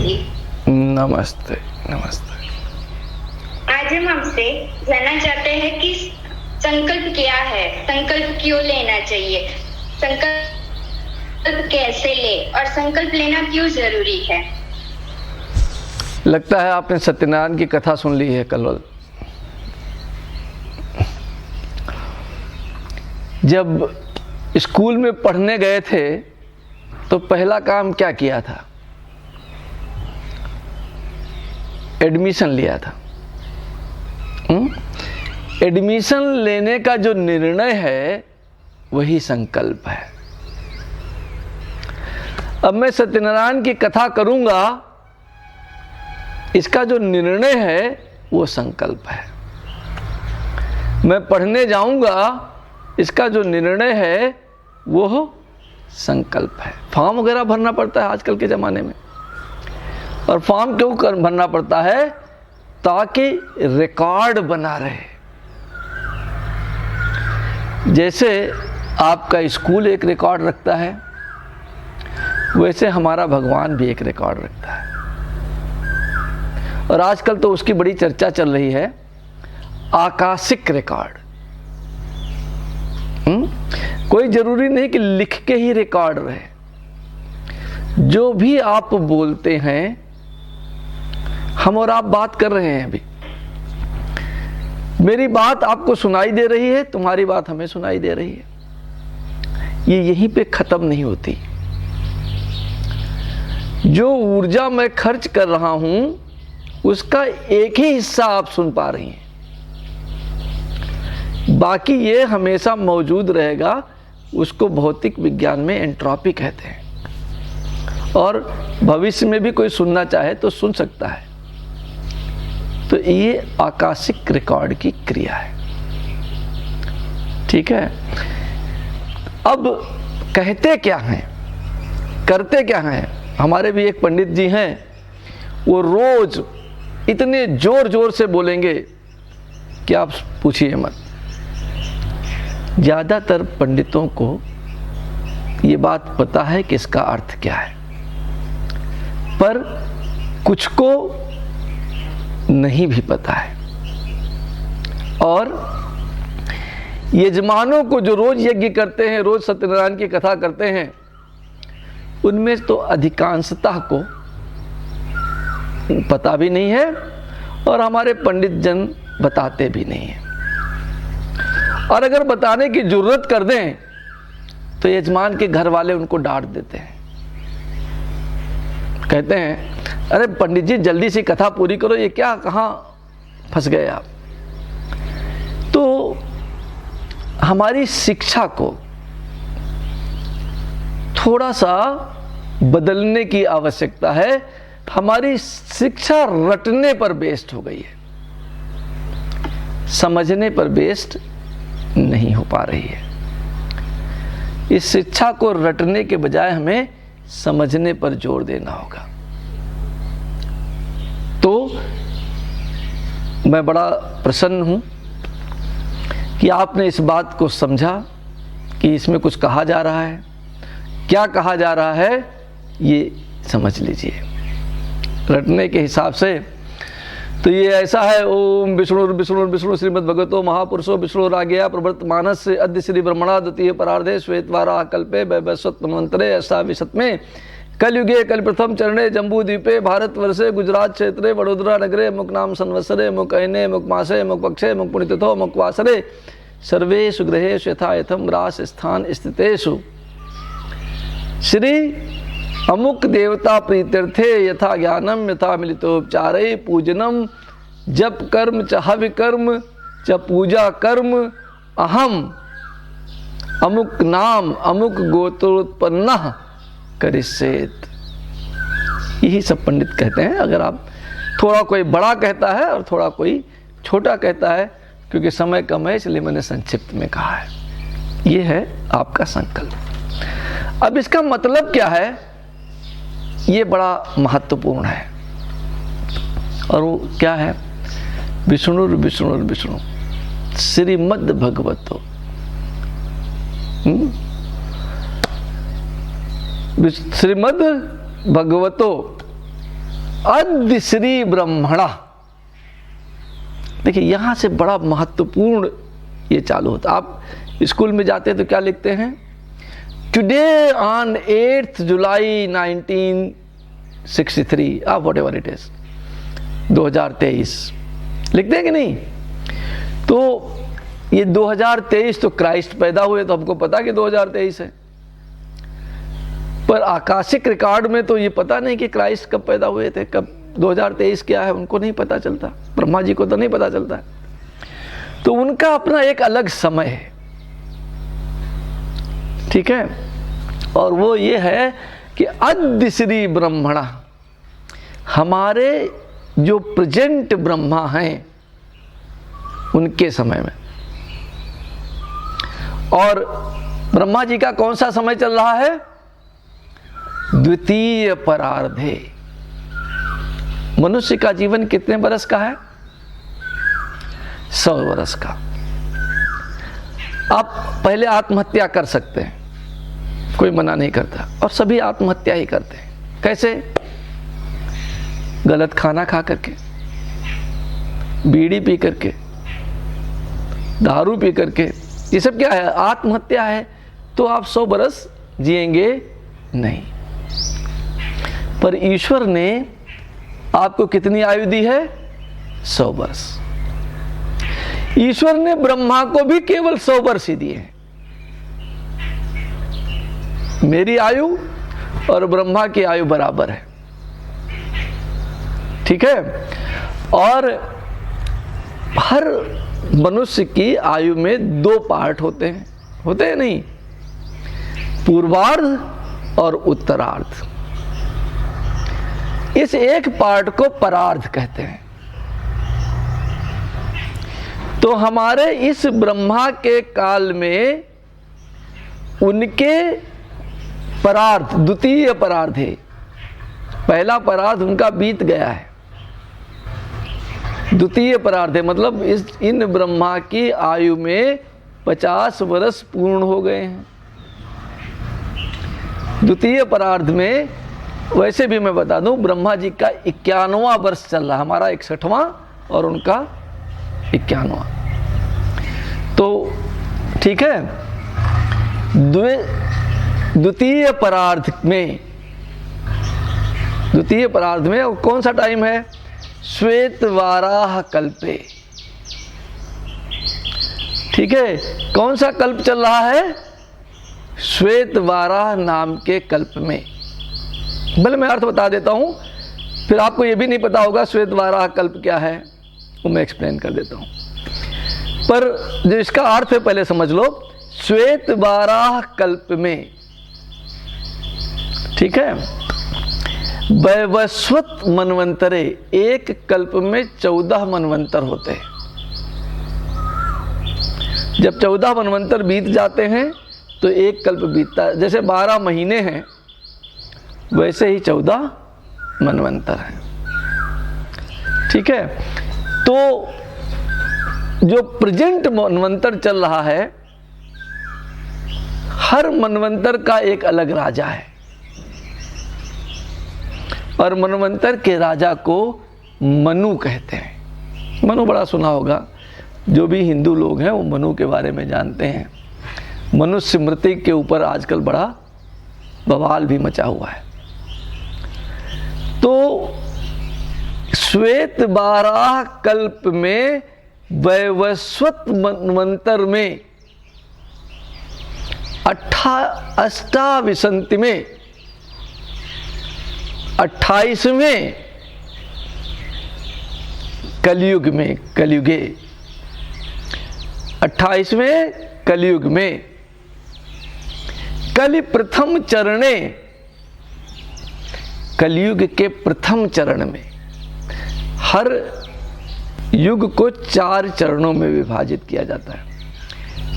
जी। नमस्ते नमस्ते। आज हम आपसे जानना चाहते हैं कि संकल्प क्या है, संकल्प क्यों लेना चाहिए, संकल्प कैसे ले और संकल्प लेना क्यों जरूरी है। लगता है आपने सत्यनारायण की कथा सुन ली है कल। जब स्कूल में पढ़ने गए थे तो पहला काम क्या किया था? एडमिशन लिया था। एडमिशन लेने का जो निर्णय है वही संकल्प है। अब मैं सत्यनारायण की कथा करूंगा, इसका जो निर्णय है वो संकल्प है। मैं पढ़ने जाऊंगा, इसका जो निर्णय है वो संकल्प है। फॉर्म वगैरह भरना पड़ता है आजकल के ज़माने में, और फॉर्म क्यों भरना पड़ता है? ताकि रिकॉर्ड बना रहे। जैसे आपका स्कूल एक रिकॉर्ड रखता है, वैसे हमारा भगवान भी एक रिकॉर्ड रखता है। और आजकल तो उसकी बड़ी चर्चा चल रही है, आकाशिक रिकॉर्ड। कोई जरूरी नहीं कि लिख के ही रिकॉर्ड रहे। जो भी आप बोलते हैं, हम और आप बात कर रहे हैं अभी, मेरी बात आपको सुनाई दे रही है, तुम्हारी बात हमें सुनाई दे रही है। ये यहीं पे खत्म नहीं होती। जो ऊर्जा मैं खर्च कर रहा हूं उसका एक ही हिस्सा आप सुन पा रही हैं, बाकी ये हमेशा मौजूद रहेगा। उसको भौतिक विज्ञान में एंट्रोपी कहते हैं, और भविष्य में भी कोई सुनना चाहे तो सुन सकता है। तो ये आकाशिक रिकॉर्ड की क्रिया है, ठीक है। अब कहते क्या हैं, करते क्या हैं? हमारे भी एक पंडित जी हैं, वो रोज इतने जोर जोर से बोलेंगे कि आप पूछिए मत। ज़्यादातर पंडितों को ये बात पता है कि इसका अर्थ क्या है, पर कुछ को नहीं भी पता है। और यजमानों को जो रोज यज्ञ करते हैं, रोज सत्यनारायण की कथा करते हैं, उनमें तो अधिकांशतः को पता भी नहीं है, और हमारे पंडित जन बताते भी नहीं हैं। और अगर बताने की जरूरत कर दें तो यजमान के घर वाले उनको डांट देते हैं। कहते हैं, अरे पंडित जी जल्दी से कथा पूरी करो, ये क्या, कहाँ फंस गए आप। तो हमारी शिक्षा को थोड़ा सा बदलने की आवश्यकता है। हमारी शिक्षा रटने पर बेस्ड हो गई है, समझने पर बेस्ड नहीं हो पा रही है। इस शिक्षा को रटने के बजाय हमें समझने पर जोर देना होगा। तो मैं बड़ा प्रसन्न हूं कि आपने इस बात को समझा कि इसमें कुछ कहा जा रहा है। क्या कहा जा रहा है ये समझ लीजिए रटने के हिसाब से। तो ये ऐसा है, ओम विष्णु विष्णु विष्णु श्रीमद् भगवतो महापुरुषो विष्णु रागया प्रवर्तमानस से अद्य श्री ब्रह्मणा द्वितीय परार्धे श्वेतवारा कल्पे वैवस्वत मनवंतरे अष्टाविशतमे कलयुगे कल प्रथम चरणे जम्बू द्वीपे भारतवर्षे गुजरात क्षेत्रे वडोदरा नगरे मुकनाम संवत्सरे मुकैने मुकमासे मुकपक्षे मुकपुण्यतिथो मुकवासरे सर्वेषु गृहेषु यथा यथम रास स्थान स्थितेषु श्री अमुक देवता प्रीत्यर्थे यथा ज्ञानम यथा मिलितोपचारे पूजनम जप कर्म च हवि कर्म च पूजा कर्म अहम अमुक नाम अमुक गोत्रोत्पन्न करिष्येत। यही सब पंडित कहते हैं। अगर आप थोड़ा कोई बड़ा कहता है और थोड़ा कोई छोटा कहता है, क्योंकि समय कम है इसलिए मैंने संक्षिप्त में कहा है। ये है आपका संकल्प। अब इसका मतलब क्या है, ये बड़ा महत्वपूर्ण है। और वो क्या है? विष्णु विष्णु विष्णु श्रीमद् भगवतो। श्रीमद् भगवतो अद्य श्री ब्रह्मणा। देखिए यहां से बड़ा महत्वपूर्ण ये चालू होता। आप स्कूल में जाते हैं तो क्या लिखते हैं? Today on 8th July 1963 what ever it is, 2023 लिखते हैं कि नहीं? तो ये 2023 तो क्राइस्ट पैदा हुए तो हमको पता कि 2023 है, पर आकाशिक रिकॉर्ड में तो ये पता नहीं कि क्राइस्ट कब पैदा हुए थे, कब 2023 क्या है उनको नहीं पता चलता। ब्रह्मा जी को तो नहीं पता चलता, तो उनका अपना एक अलग समय है, ठीक है। और वो ये है कि अद्य श्री ब्रह्मणा, हमारे जो प्रेजेंट ब्रह्मा हैं उनके समय में। और ब्रह्मा जी का कौन सा समय चल रहा है? द्वितीय परार्धे। मनुष्य का जीवन कितने बरस का है? 100 वर्ष का। आप पहले आत्महत्या कर सकते हैं, कोई मना नहीं करता, और सभी आत्महत्या ही करते हैं। कैसे? गलत खाना खा करके, बीड़ी पी करके, दारू पी करके, ये सब क्या है? आत्महत्या है। तो आप 100 बरस जिएंगे नहीं। पर ईश्वर ने आपको कितनी आयु दी है? 100 वर्ष। ईश्वर ने ब्रह्मा को भी केवल 100 वर्ष ही दिए हैं। मेरी आयु और ब्रह्मा की आयु बराबर है, ठीक है। और हर मनुष्य की आयु में 2 पार्ट होते हैं, होते हैं नहीं? पूर्वार्ध और उत्तरार्ध। इस एक पार्ट को परार्ध कहते हैं। तो हमारे इस ब्रह्मा के काल में उनके परार्ध, द्वितीय परार्ध है। पहला परार्ध उनका बीत गया है, द्वितीय परार्ध है मतलब इन ब्रह्मा की आयु में 50 वर्ष पूर्ण हो गए हैं। द्वितीय परार्ध में वैसे भी मैं बता दूं, ब्रह्मा जी का 51वां वर्ष चल रहा है, हमारा 61वां और उनका 51वां। तो ठीक है, द्वितीय परार्ध में कौन सा टाइम है? श्वेत वाराह कल्पे, ठीक है। कौन सा कल्प चल रहा है? श्वेत वाराह नाम के कल्प में। भले मैं अर्थ बता देता हूं, फिर आपको यह भी नहीं पता होगा श्वेत वाराह कल्प क्या है, वो मैं एक्सप्लेन कर देता हूं। पर जो इसका अर्थ है पहले समझ लो। श्वेत वाराह कल्प में, ठीक है, वैवस्वत मनवंतरे, एक कल्प में 14 मनवंतर होते हैं। जब 14 मनवंतर बीत जाते हैं तो एक कल्प बीतता है। जैसे 12 महीने हैं वैसे ही 14 मनवंतर हैं, ठीक है। तो जो प्रेजेंट मनवंतर चल रहा है, हर मनवंतर का एक अलग राजा है, और मनवंतर के राजा को मनु कहते हैं। मनु बड़ा सुना होगा, जो भी हिंदू लोग हैं वो मनु के बारे में जानते हैं। मनुष्य स्मृति के ऊपर आजकल बड़ा बवाल भी मचा हुआ है। तो श्वेत वाराह कल्प में वैवस्वत मनवंतर में अष्टाविंशति में 28वें कलयुग में, कलयुगे 28वें कलयुग में कलि प्रथम चरणे, कलयुग के प्रथम चरण में, हर युग को 4 चरणों में विभाजित किया जाता है।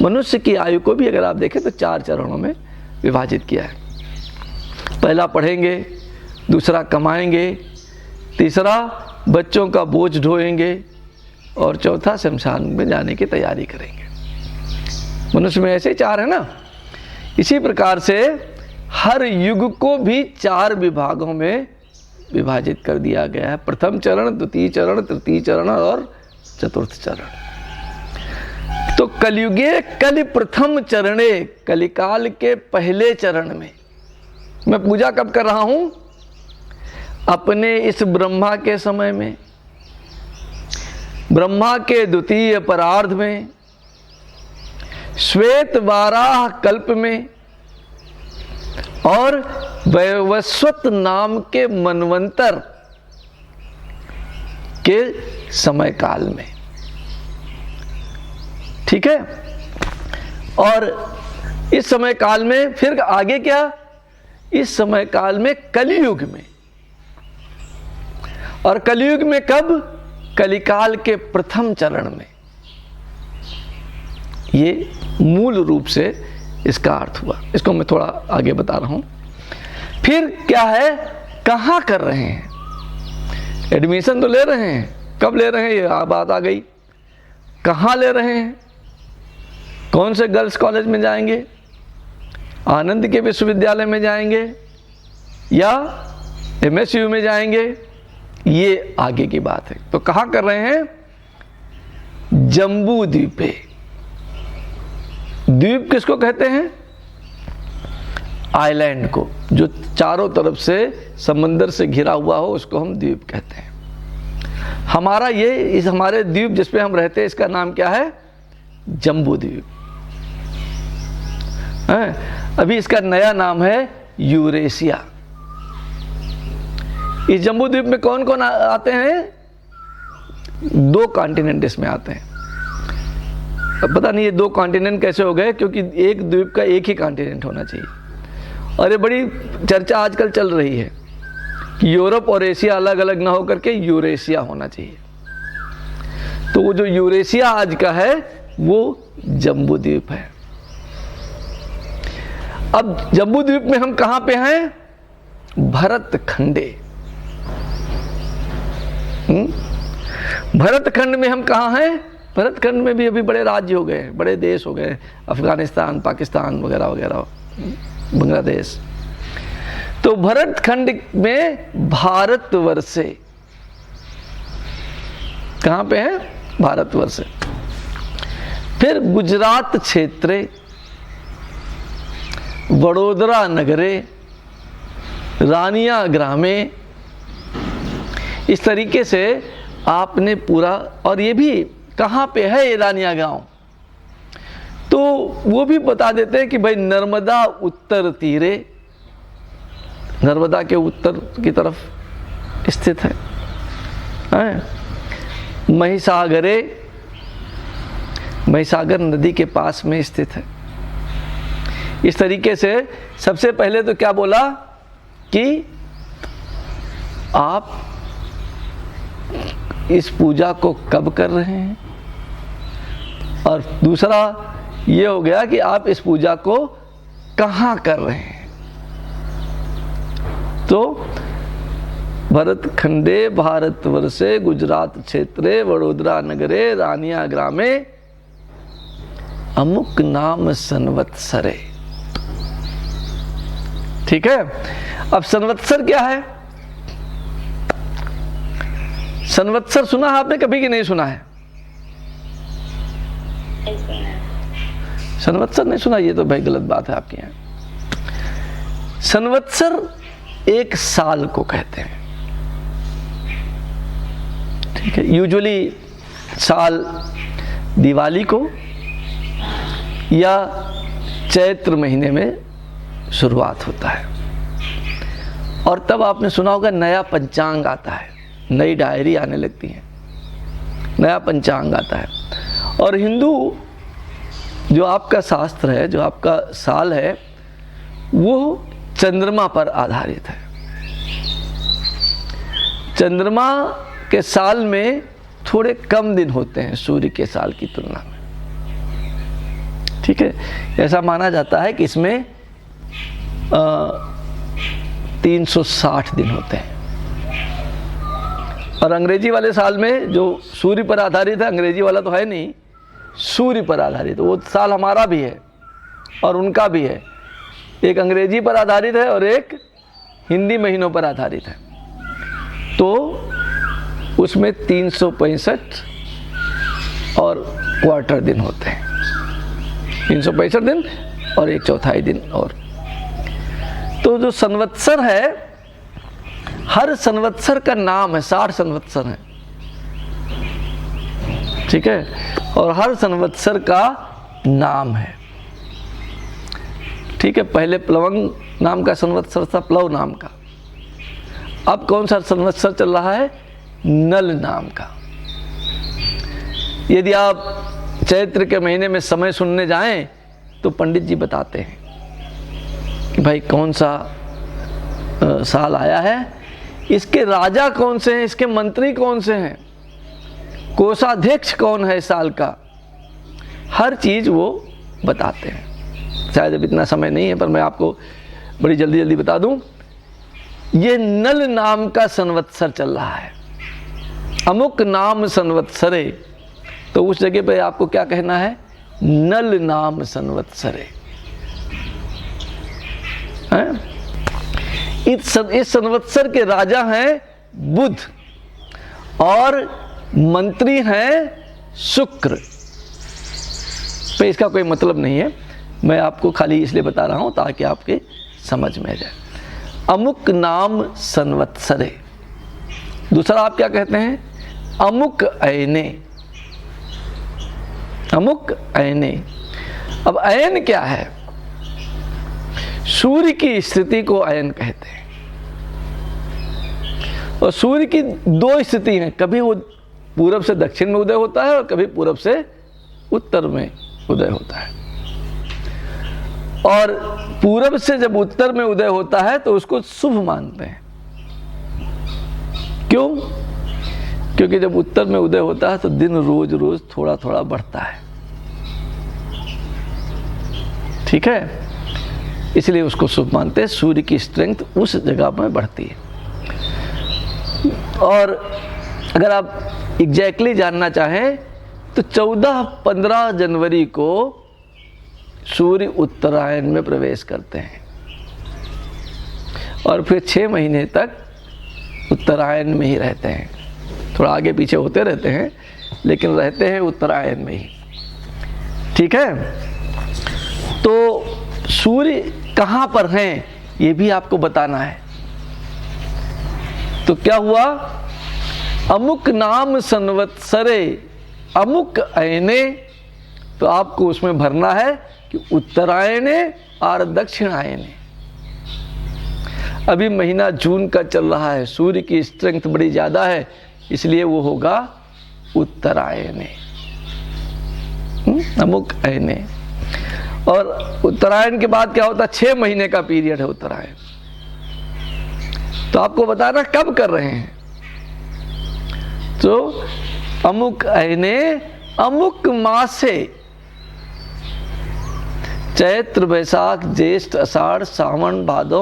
मनुष्य की आयु को भी अगर आप देखें तो 4 चरणों में विभाजित किया है। पहला पढ़ेंगे, दूसरा कमाएंगे, तीसरा बच्चों का बोझ ढोएंगे, और चौथा शमशान में जाने की तैयारी करेंगे। मनुष्य में ऐसे 4 है ना। इसी प्रकार से हर युग को भी 4 विभागों में विभाजित कर दिया गया है। प्रथम चरण, द्वितीय चरण, तृतीय चरण और चतुर्थ चरण। तो कलयुगे कलि प्रथम चरणे, कलिकाल के पहले चरण में मैं पूजा कब कर रहा हूं? अपने इस ब्रह्मा के समय में, ब्रह्मा के द्वितीय परार्ध में, श्वेत वाराह कल्प में और वैवस्वत नाम के मनवंतर के समय काल में। ठीक है। और इस समय काल में फिर आगे क्या? इस समय काल में कलियुग में। और कलियुग में कब? कलिकाल के प्रथम चरण में। ये मूल रूप से इसका अर्थ हुआ। इसको मैं थोड़ा आगे बता रहा हूं। फिर क्या है? कहां कर रहे हैं? एडमिशन तो ले रहे हैं, कब ले रहे हैं ये बात आ गई। कहां ले रहे हैं? कौन से गर्ल्स कॉलेज में जाएंगे? आनंद के विश्वविद्यालय में जाएंगे या MSU में जाएंगे? ये आगे की बात है। तो कहां कर रहे हैं? जम्बू द्वीपे। द्वीप किसको कहते हैं? आइलैंड को, जो चारों तरफ से समंदर से घिरा हुआ हो उसको हम द्वीप कहते हैं। हमारा ये इस हमारे द्वीप जिस पे हम रहते हैं इसका नाम क्या है? जम्बू द्वीप। अभी इसका नया नाम है यूरेशिया। इस जम्बू द्वीप में कौन कौन आते हैं? 2 कॉन्टिनेंट इसमें आते हैं। अब पता नहीं ये 2 कॉन्टिनेंट कैसे हो गए, क्योंकि एक द्वीप का एक ही कॉन्टिनेंट होना चाहिए। और ये बड़ी चर्चा आजकल चल रही है कि यूरोप और एशिया अलग अलग ना होकर के यूरेशिया होना चाहिए। तो वो जो यूरेशिया आज का है वो जम्बू द्वीप है। अब जम्बू द्वीप में हम कहां पे हैं? भरतखंडे। भरतखंड में हम कहां हैं? भरतखंड में भी अभी बड़े राज्य हो गए, बड़े देश हो गए, अफगानिस्तान, पाकिस्तान वगैरह वगैरह, बांग्लादेश। तो भरतखंड में भारतवर्ष कहां पे है? भारतवर्ष। फिर गुजरात क्षेत्रे, वडोदरा नगरे, रानिया ग्रामे, इस तरीके से आपने पूरा। और ये भी कहाँ पे है ये रानिया गांव? तो वो भी बता देते हैं कि भाई नर्मदा उत्तर तीरे, नर्मदा के उत्तर की तरफ स्थित है। महिसागरे, महिसागर नदी के पास में स्थित है। इस तरीके से सबसे पहले तो क्या बोला कि आप इस पूजा को कब कर रहे हैं, और दूसरा ये हो गया कि आप इस पूजा को कहां कर रहे हैं। तो भरतखंडे, भारतवर्षे, गुजरात क्षेत्रे, वडोदरा नगरे, रानिया ग्रामे, अमुक नाम संवत्सरे। ठीक है। अब संवत्सर क्या है? संवत्सर सुना है आपने कभी कि नहीं सुना है? संवत्सर नहीं सुना? ये तो भाई गलत बात है आपके यहाँ। संवत्सर एक साल को कहते हैं। ठीक है। यूजुअली साल दिवाली को या चैत्र महीने में शुरुआत होता है। और तब आपने सुना होगा नया पंचांग आता है, नई डायरी आने लगती है, नया पंचांग आता है। और हिंदू जो आपका शास्त्र है, जो आपका साल है, वो चंद्रमा पर आधारित है। चंद्रमा के साल में थोड़े कम दिन होते हैं सूर्य के साल की तुलना में। ठीक है। ऐसा माना जाता है कि इसमें 360 दिन होते हैं। और अंग्रेजी वाले साल में जो सूर्य पर आधारित है, अंग्रेजी वाला तो है नहीं, सूर्य पर आधारित, वो साल हमारा भी है और उनका भी है। एक अंग्रेजी पर आधारित है और एक हिंदी महीनों पर आधारित है। तो उसमें 365 और क्वार्टर दिन होते हैं, 365 दिन और 1/4 दिन। और तो जो संवत्सर है, हर संवत्सर का नाम है, 60 संवत्सर है, ठीक है, और हर संवत्सर का नाम है, ठीक है। पहले प्लवंग नाम का संवत्सर था, प्लव नाम का। अब कौन सा संवत्सर चल रहा है? नल नाम का। यदि आप चैत्र के महीने में समय सुनने जाएं तो पंडित जी बताते हैं कि भाई कौन सा साल आया है, इसके राजा कौन से हैं, इसके मंत्री कौन से हैं, कोषाध्यक्ष कौन है साल का, हर चीज वो बताते हैं। शायद अब इतना समय नहीं है, पर मैं आपको बड़ी जल्दी जल्दी बता दूं। ये नल नाम का संवत्सर चल रहा है, अमुक नाम संवत्सरे। तो उस जगह पे आपको क्या कहना है? नल नाम संवत्सरे। इस संवत्सर के राजा हैं बुध और मंत्री हैं शुक्र। तो इसका कोई मतलब नहीं है, मैं आपको खाली इसलिए बता रहा हूं ताकि आपके समझ में आ जाए। अमुक नाम संवत्सरे। दूसरा आप क्या कहते हैं? अमुक अयने। अमुक अयने। अब अयन क्या है? सूर्य की स्थिति को अयन कहते हैं। और सूर्य की दो स्थिति हैं, कभी वो पूरब से दक्षिण में उदय होता है और कभी पूरब से उत्तर में उदय होता है। और पूरब से जब उत्तर में उदय होता है तो उसको शुभ मानते हैं। क्यों? क्योंकि जब उत्तर में उदय होता है तो दिन रोज रोज थोड़ा थोड़ा बढ़ता है, ठीक है, इसलिए उसको शुभ मानते हैं। सूर्य की स्ट्रेंथ उस जगह में बढ़ती है। और अगर आप एग्जैक्टली जानना चाहें तो 14-15 जनवरी को सूर्य उत्तरायण में प्रवेश करते हैं और फिर 6 महीने तक उत्तरायण में ही रहते हैं। थोड़ा आगे पीछे होते रहते हैं लेकिन रहते हैं उत्तरायण में ही, ठीक है। तो सूर्य कहाँ पर हैं ये भी आपको बताना है। तो क्या हुआ? अमुक नाम संवत्सरे अमुक अयने। तो आपको उसमें भरना है कि उत्तरायणे और दक्षिणायने। अभी महीना जून का चल रहा है, सूर्य की स्ट्रेंथ बड़ी ज्यादा है, इसलिए वो होगा उत्तरायणे, अमुक अयने। और उत्तरायण के बाद क्या होता है? 6 महीने का पीरियड है उत्तरायण। तो आपको बताना कब कर रहे हैं। तो अमुक अयने अमुक मासे, चैत्र वैशाख ज्येष्ठ आषाढ़ सावन भादो,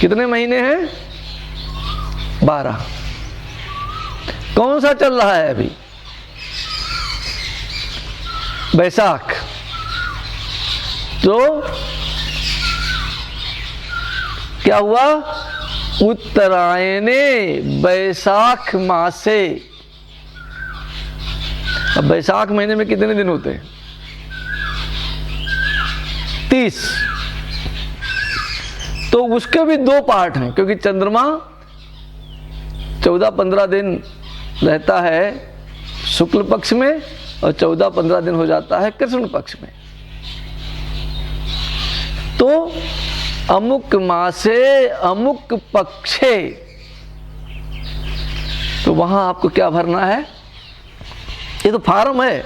कितने महीने हैं? 12। कौन सा चल रहा है अभी? वैशाख। तो क्या हुआ? उत्तरायणे वैशाख मासे। अब वैशाख महीने में कितने दिन होते हैं? 30। तो उसके भी 2 पार्ट हैं, क्योंकि चंद्रमा 14-15 दिन रहता है शुक्ल पक्ष में और 14-15 दिन हो जाता है कृष्ण पक्ष में। तो अमुक मासे अमुक पक्षे, तो वहां आपको क्या भरना है? ये तो फॉर्म है,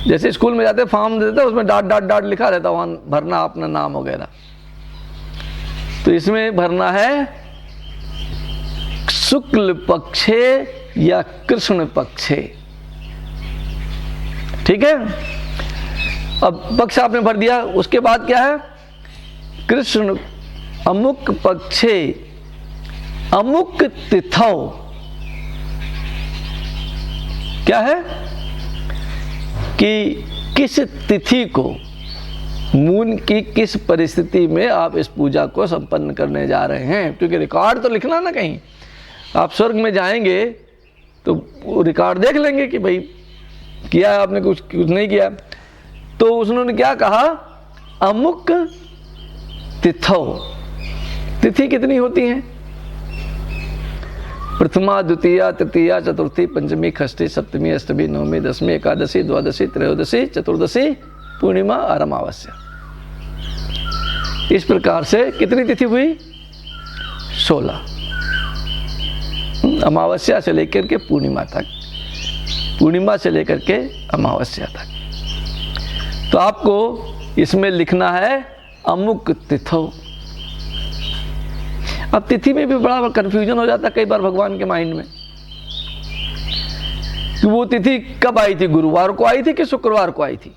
जैसे स्कूल में जाते फॉर्म देते हैं, उसमें डाट डाट डाट लिखा रहता है, वहां भरना अपना नाम वगैरह। तो इसमें भरना है शुक्ल पक्षे या कृष्ण पक्षे, ठीक है। अब पक्ष आपने भर दिया, उसके बाद क्या है? कृष्ण अमुक पक्षे अमुक तिथौ। क्या है कि किस तिथि को मून की किस परिस्थिति में आप इस पूजा को संपन्न करने जा रहे हैं, क्योंकि रिकॉर्ड तो लिखना ना कहीं। आप स्वर्ग में जाएंगे तो वो रिकॉर्ड देख लेंगे कि भाई किया आपने कुछ नहीं किया। तो उन्होंने क्या कहा, अमुक तिथौ, तिथि कितनी होती हैं? प्रथमा, द्वितीया, तृतीया, चतुर्थी, पंचमी, षष्ठी, सप्तमी, अष्टमी, नवमी, दसवीं, एकादशी, द्वादशी, त्रयोदशी, चतुर्दशी, पूर्णिमा और अमावस्या। इस प्रकार से कितनी तिथि हुई? 16। अमावस्या से लेकर के पूर्णिमा तक, पूर्णिमा से लेकर के अमावस्या तक। तो आपको इसमें लिखना है अमुक तिथौ। अब तिथि में भी बड़ा कंफ्यूजन हो जाता है कई बार भगवान के माइंड में कि वो तिथि कब आई थी, गुरुवार को आई थी कि शुक्रवार को आई थी,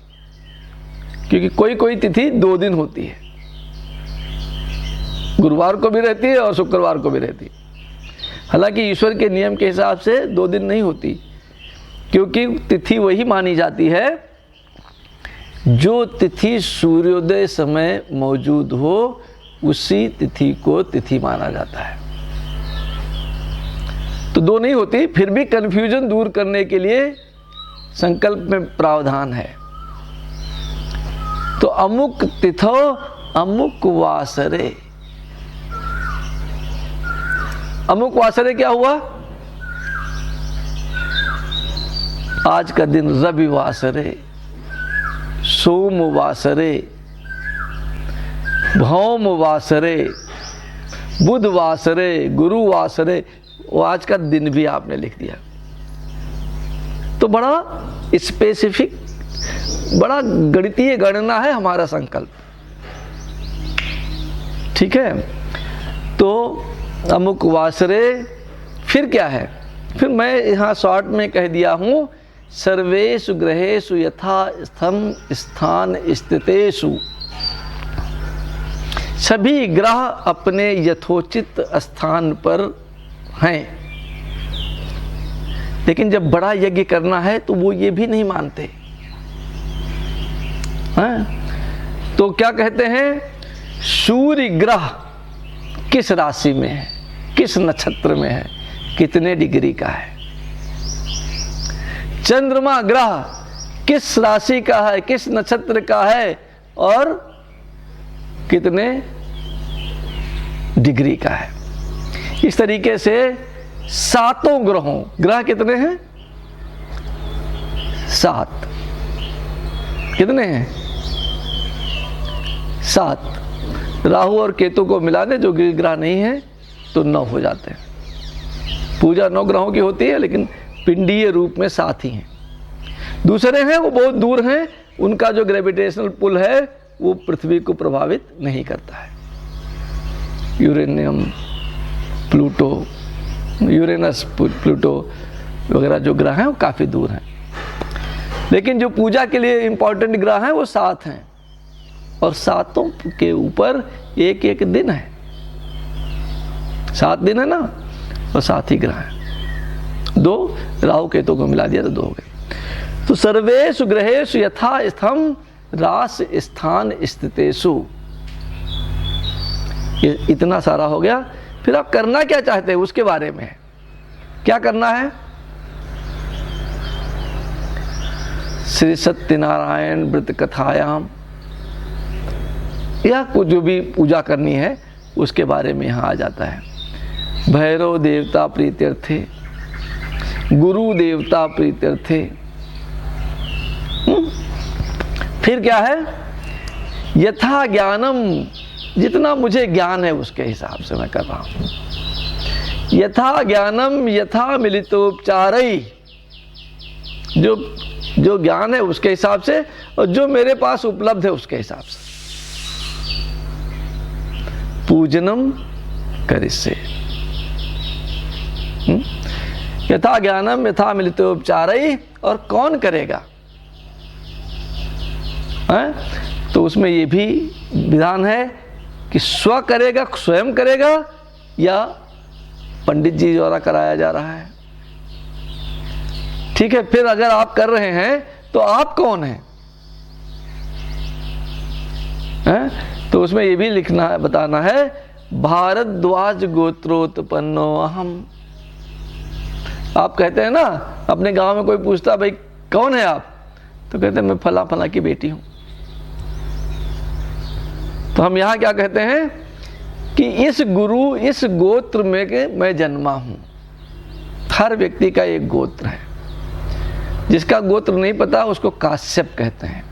क्योंकि कोई कोई तिथि 2 दिन होती है, गुरुवार को भी रहती है और शुक्रवार को भी रहती है। हालांकि ईश्वर के नियम के हिसाब से 2 दिन नहीं होती, क्योंकि तिथि वही मानी जाती है जो तिथि सूर्योदय समय मौजूद हो, उसी तिथि को तिथि माना जाता है। तो 2 नहीं होती, फिर भी कंफ्यूजन दूर करने के लिए संकल्प में प्रावधान है। तो अमुक तिथौ अमुक वासरे। अमुक वासरे क्या हुआ? आज का दिन रविवासरे, सोमवासरे, भौमवासरे, बुधवासरे, गुरुवासरे, वो आज का दिन भी आपने लिख दिया। तो बड़ा स्पेसिफिक, बड़ा गणितीय गणना है हमारा संकल्प, ठीक है। तो अमुक वासरे, फिर क्या है? फिर मैं यहाँ शॉर्ट में कह दिया हूँ, सर्वेषु ग्रहेषु यथा स्थान स्थितेषु। सभी ग्रह अपने यथोचित स्थान पर हैं, लेकिन जब बड़ा यज्ञ करना है तो वो ये भी नहीं मानते हैं। तो क्या कहते हैं? सूर्य ग्रह किस राशि में है, किस नक्षत्र में है, कितने डिग्री का है। चंद्रमा ग्रह किस राशि का है, किस नक्षत्र का है और कितने डिग्री का है। इस तरीके से 7 ग्रहों, ग्रह कितने हैं? 7। कितने हैं? 7। राहु और केतु को मिला दे, जो ग्रह नहीं है तो 9 हो जाते हैं। पूजा 9 ग्रहों की होती है, लेकिन पिंडीय रूप में 7 ही हैं। दूसरे हैं वो बहुत दूर हैं, उनका जो ग्रेविटेशनल पुल है वो पृथ्वी को प्रभावित नहीं करता है। यूरेनियम, प्लूटो, यूरेनस, प्लूटो वगैरह जो ग्रह हैं वो काफ़ी दूर हैं, लेकिन जो पूजा के लिए इम्पोर्टेंट ग्रह हैं वो 7 हैं, और 7 के ऊपर एक एक दिन है। 7 दिन है ना, और 7 ही ग्रह हैं। 2 राहु केतु को मिला दिया तो 2 हो गए। तो सर्वेषु ग्रहेषु यथा रास स्थान स्थितेषु, ये इतना सारा हो गया। फिर आप करना क्या चाहते हैं उसके बारे में, क्या करना है? श्री सत्यनारायण व्रत कथायाम, या कुछ जो भी पूजा करनी है उसके बारे में यहाँ आ जाता है। भैरव देवता प्रीत्यर्थे, गुरु देवता प्रीत्यर्थे। फिर क्या है? यथा ज्ञानम, जितना मुझे ज्ञान है उसके हिसाब से मैं कर रहा हूं। यथा ज्ञानम यथा मिलितोपचारै, जो ज्ञान है उसके हिसाब से, और जो मेरे पास उपलब्ध है उसके हिसाब से पूजनम करिष्ये। यथा ज्ञानम यथा मिलितोपचारै, और कौन करेगा है? तो उसमें ये भी विधान है कि स्व करेगा, स्वयं करेगा, या पंडित जी द्वारा कराया जा रहा है। ठीक है। फिर अगर आप कर रहे हैं तो आप कौन हैं? हैं? तो उसमें ये भी लिखना है, बताना है भारद्वाज गोत्रोत्पन्नो अहम। आप कहते हैं ना, अपने गांव में कोई पूछता भाई कौन है आप, तो कहते हैं मैं फला फला की बेटी हूं। तो हम यहां क्या कहते हैं कि इस गोत्र में के मैं जन्मा हूं। हर व्यक्ति का एक गोत्र है, जिसका गोत्र नहीं पता उसको काश्यप कहते हैं,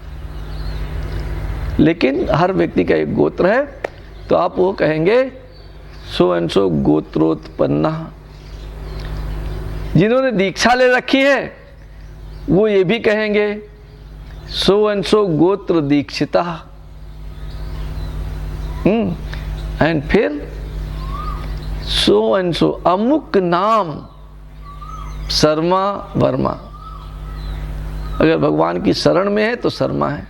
लेकिन हर व्यक्ति का एक गोत्र है। तो आप वो कहेंगे सो एंड सो गोत्रोत्पन्ना। जिन्होंने दीक्षा ले रखी है वो ये भी कहेंगे सो एंड सो गोत्र दीक्षिता। एंड फिर सो एंड सो अमुक नाम शर्मा वर्मा। अगर भगवान की शरण में है तो शर्मा है,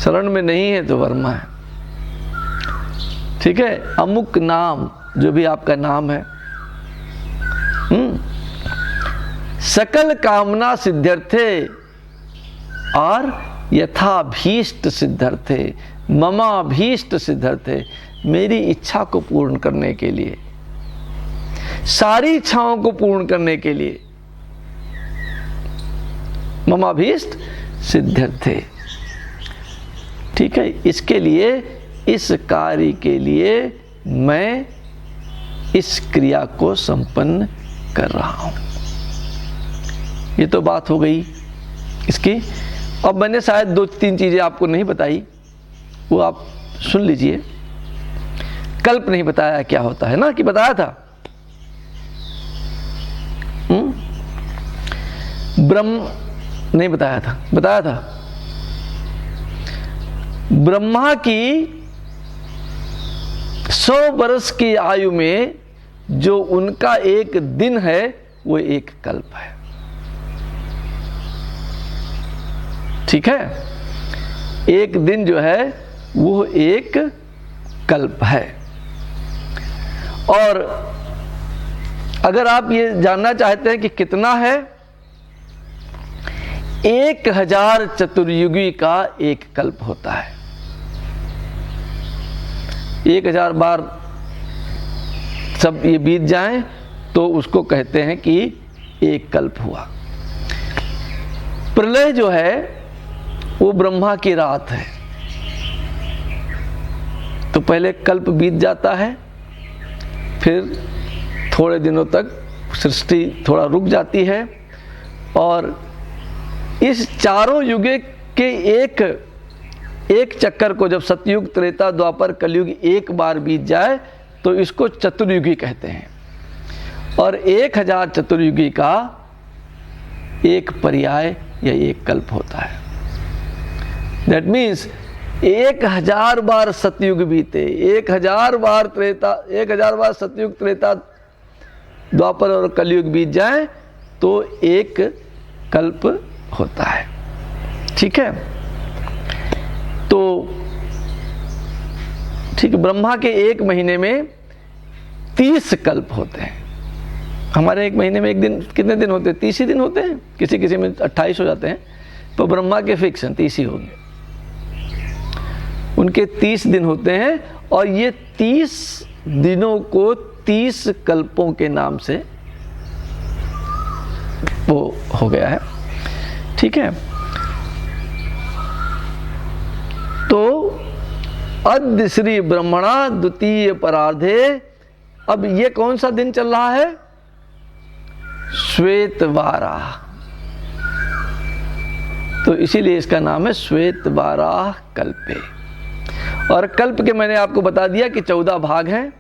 शरण में नहीं है तो वर्मा है। ठीक है, अमुक नाम जो भी आपका नाम है। सकल कामना सिद्ध्यर्थे और यथाभीष्ट सिद्ध्यर्थे, ममाभीष्ट सिद्ध्यर्थे, मेरी इच्छा को पूर्ण करने के लिए, सारी इच्छाओं को पूर्ण करने के लिए, ममाभीष्ट सिद्ध्यर्थे। ठीक है, इसके लिए, इस कार्य के लिए मैं इस क्रिया को संपन्न कर रहा हूं। ये तो बात हो गई इसकी। अब मैंने शायद 2-3 चीजें आपको नहीं बताई, वो आप सुन लीजिए। कल्प नहीं बताया क्या होता है ना, कि बताया था ब्रह्म नहीं बताया था, बताया था ब्रह्मा की 100 वर्ष की आयु में जो उनका एक दिन है वो एक कल्प है। ठीक है, एक दिन जो है वो एक कल्प है। और अगर आप ये जानना चाहते हैं कि कितना है, 1000 चतुर्युगी का एक कल्प होता है। 1000 बार सब ये बीत जाएं तो उसको कहते हैं कि एक कल्प हुआ। प्रलय जो है वो ब्रह्मा की रात है, तो पहले कल्प बीत जाता है, फिर थोड़े दिनों तक सृष्टि थोड़ा रुक जाती है, और इस चारों युगे के एक चक्कर को जब सतयुग, त्रेता, द्वापर, कलयुग एक बार बीत जाए तो इसको चतुर्युगी कहते हैं। और 1000 चतुर्युगी का एक पर्याय या एक कल्प होता है। दैट मीन्स 1000 बार सतयुग बीते, 1000 बार त्रेता, 1000 बार सतयुग, त्रेता, द्वापर और कलयुग बीत जाए तो एक कल्प होता है। ठीक है, तो ठीक, ब्रह्मा के एक महीने में 30 कल्प होते हैं। हमारे एक महीने में एक दिन कितने दिन होते हैं? 30 ही दिन होते हैं, किसी किसी में 28 हो जाते हैं, तो ब्रह्मा के फिक्स हैं 30 ही होंगे। उनके 30 दिन होते हैं, और ये 30 दिनों को 30 कल्पों के नाम से वो हो गया है। ठीक है, तो अद्य श्री ब्रह्मणा द्वितीय परार्धे। अब ये कौन सा दिन चल रहा है? श्वेतवारा। तो इसीलिए इसका नाम है श्वेतवारा कल्पे। और कल्प के मैंने आपको बता दिया कि 14 भाग हैं,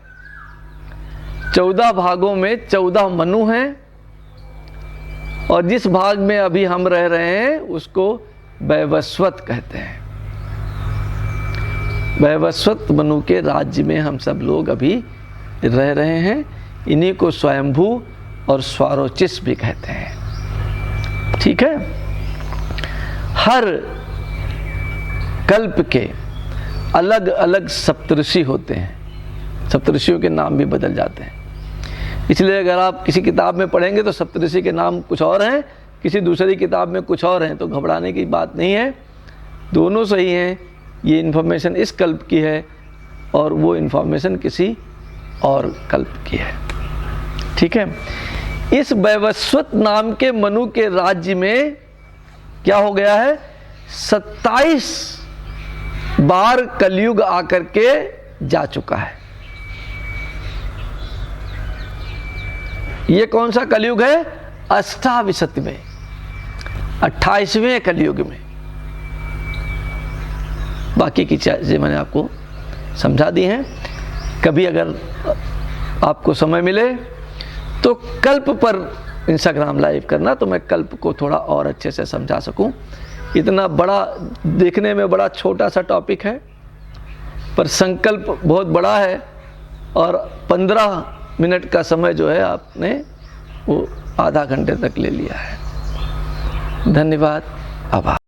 14 भागों में 14 मनु हैं, और जिस भाग में अभी हम रह रहे हैं उसको वैवस्वत कहते हैं। वैवस्वत मनु के राज्य में हम सब लोग अभी रह रहे हैं। इन्हीं को स्वयंभू और स्वारोचिस भी कहते हैं। ठीक है, हर कल्प के अलग अलग सप्तऋषि होते हैं, सप्तऋषियों के नाम भी बदल जाते हैं। इसलिए अगर आप किसी किताब में पढ़ेंगे तो सप्तऋषि के नाम कुछ और हैं, किसी दूसरी किताब में कुछ और हैं, तो घबराने की बात नहीं है, दोनों सही हैं, ये इन्फॉर्मेशन इस कल्प की है और वो इन्फॉर्मेशन किसी और कल्प की है। ठीक है। इस वैवस्वत नाम के मनु के राज्य में क्या हो गया है, 27 बार कलयुग आकर के जा चुका है। ये कौन सा कलयुग है, अष्टाविशतवें 28वें कलयुग में। बाकी की चीजें मैंने आपको समझा दी हैं। कभी अगर आपको समय मिले तो कल्प पर इंस्टाग्राम लाइव करना, तो मैं कल्प को थोड़ा और अच्छे से समझा सकूं। इतना बड़ा, देखने में बड़ा छोटा सा टॉपिक है, पर संकल्प बहुत बड़ा है। और 15 मिनट का समय जो है आपने वो आधा घंटे तक ले लिया है। धन्यवाद, आभार।